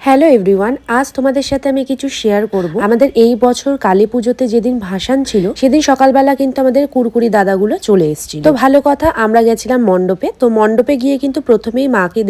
Hello everyone, আজ তোমাদের সাথে আমি কিছু শেয়ার করব। আমাদের এই বছর কালী পুজোতে যেদিন ভাসান ছিল সেদিন সকালবেলা কিন্তু আমাদের কুরকুরি দাদাগুলো চলে এসেছিল। তো ভালো কথা, আমরা গেছিলাম মণ্ডপে। তো মণ্ডপে গিয়ে কিন্তু প্রথমেই মাকে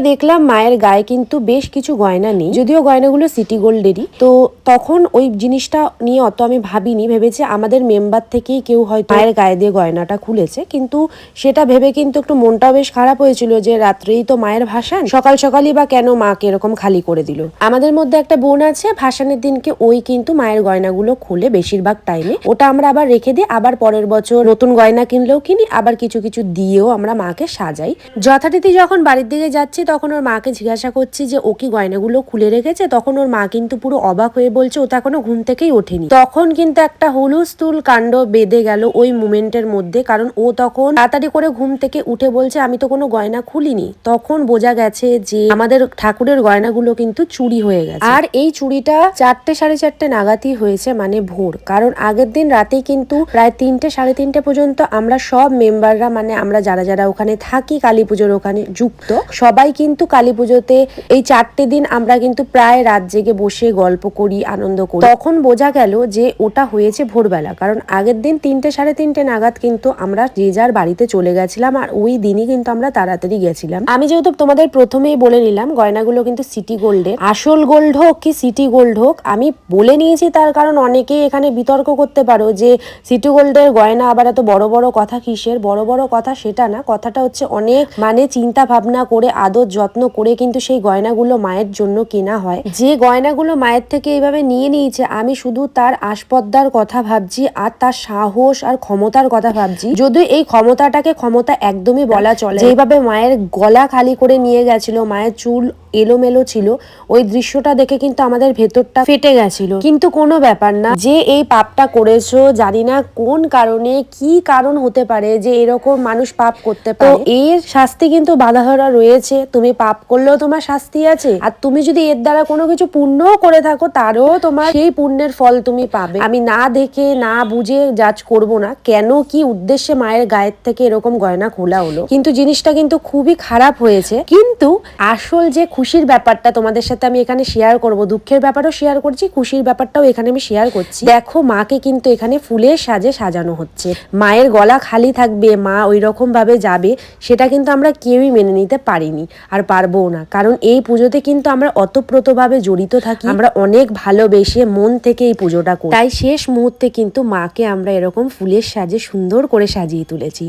দেখলাম মায়ের গায়ে কিন্তু বেশ কিছু গয়না নেই, যদিও গয়নাগুলো সিটি গোল্ডেরই। তো তখন ওই জিনিসটা নিয়ে অত আমি ভাবিনি, ভেবেছি আমাদের মেম্বার থেকেই কেউ হয়তো মায়ের গায়ে দিয়ে গয়নাটা খুলেছে। কিন্তু সেটা ভেবে কিন্তু একটু মনটাও বেশ খারাপ হয়েছিল যে রাত্রেই তো মায়ের ভাসান, সকাল সকালই বা কেন মাকে এরকম খালি করে দিল। আমাদের মধ্যে একটা বোন আছে, ভাসানের দিনকে ওই কিন্তু মায়ের গয়নাগুলো খুলে বেশিরভাগ টাইমে ওটা আমরা আবার রেখে দিই, আবার পরের বছর নতুন গয়না কিনলেও কিনি, আবার কিছু কিছু দিয়েও আমরা মাকে সাজাই। যথারীতি যখন বাড়ির দিকে যাচ্ছি তখন ওর মাকে জিজ্ঞাসা করছি যে ও কি গয়নাগুলো খুলে রেখেছে। তখন ওর মা কিন্তু পুরো অবাক হয়ে বলছে ও তো এখনো ঘুম থেকেই ওঠেনি। তখন কিন্তু একটা হুলস্থুল কাণ্ড বেঁধে গেল ওই মুমেন্টের মধ্যে, কারণ ও তখন তাড়াতাড়ি করে ঘুম থেকে উঠে বলছে আমি তো কোনো গয়না খুলিনি। তখন বোঝা গেছে যে আমাদের ঠাকুরের গয়নাগুলো কিন্তু চুরি হয়ে গেছে। আর এই চুরিটা 4টে সাড়ে 4টে নাগাদই হয়েছে, মানে ভোর। কারণ আগের দিন রাতেই কিন্তু প্রায় 3টে সাড়ে 3টে পর্যন্ত আমরা সব মেম্বাররা, মানে আমরা যারা যারা ওখানে থাকি কালী পুজোর ওখানে যুক্ত, সবাই কিন্তু কালী পুজোতে এই 4টে দিন আমরা কিন্তু প্রায় রাত জেগে বসে গল্প করি, আনন্দ করি। তখন বোঝা গেল যে ওটা হয়েছে ভোরবেলা, কারণ আগের দিন 3টে সাড়ে 3টে নাগাদ কিন্তু আমরা যে যার বাড়িতে চলে গেছিলাম। আর ওই দিনই কিন্তু আমরা তাড়াতাড়ি গেছিলাম। আমি যেহেতু তোমাদের প্রথমেই বলে নিলাম গয়নাগুলো কিন্তু সিটি গোল্ডের, আসল গোল্ড হোক কি সিটি গোল্ড হোক আমি বলে নিয়েছি, তার কারণ অনেকেই এখানে বিতর্ক করতে পারো যে সিটি গোল্ডের গয়না আবার এত বড় বড় কথা কিসের। বড় বড় কথা সেটা না, কথাটা হচ্ছে অনেক মানে চিন্তা ভাবনা করে আদর যত্ন করে কিন্তু সেই গয়নাগুলো মায়ের জন্য কেনা হয়। যে গয়নাগুলো মায়ের থেকে এইভাবে নিয়ে নিয়েছে, আমি শুধু তার আসপদ্দার কথা ভাবছি আর তার সাহস আর ক্ষমতার কথা ভাবছি। যদিও এই ক্ষমতাটাকে ক্ষমতা একদমই বলা চলে, যেভাবে মায়ের গলা খালি করে নিয়ে গেছিল, মায়ের চুল এলোমেলো ছিল, ওই দৃশ্যটা দেখে কিন্তু আমাদের ভেতরটা ফেটে গেছিল। কিন্তু কোনো ব্যাপার না, যে এই পাপটা করেছো জানি না কোন কারণে, কি কারণ হতে পারে যে এরকম মানুষ পাপ করতে পারে, এর শাস্তি কিন্তু বাঁধা ধরা রয়েছে। তুমি পাপ করলেও তোমার শাস্তি আছে, আর তুমি যদি এর দ্বারা কোনো কিছু পুণ্যও করে থাকো তারও তোমার সেই পুণ্যের ফল তুমি পাবে। আমি না দেখে না বুঝে জাজ করব না কেন কি উদ্দেশ্যে মায়ের গায়ের থেকে এরকম গয়না খোলা হলো, কিন্তু জিনিসটা কিন্তু খুবই খারাপ হয়েছে। কিন্তু আসল যে খুশির ব্যাপারটা তোমাদের সাথে আমি এখানে শেয়ার করব, দুঃখের ব্যাপারও শেয়ার করছি, খুশির ব্যাপারটাও এখানে আমি শেয়ার করছি। দেখো মাকে কিন্তু এখানে ফুলের সাজে সাজানো হচ্ছে, মায়ের গলা খালি থাকবে, মা ওই রকম ভাবে যাবে, সেটা কিন্তু আমরা কেউই মেনে নিতে পারিনি আর পারবো না। কারণ এই পুজোতে কিন্তু আমরা অতপ্রতভাবে জড়িত থাকি, আমরা অনেক ভালোবেসে মন থেকে এই পুজোটা করি। তাই শেষ মুহূর্তে কিন্তু মাকে আমরা এরকম ফুলের সাজে সুন্দর করে সাজিয়ে তুলেছি।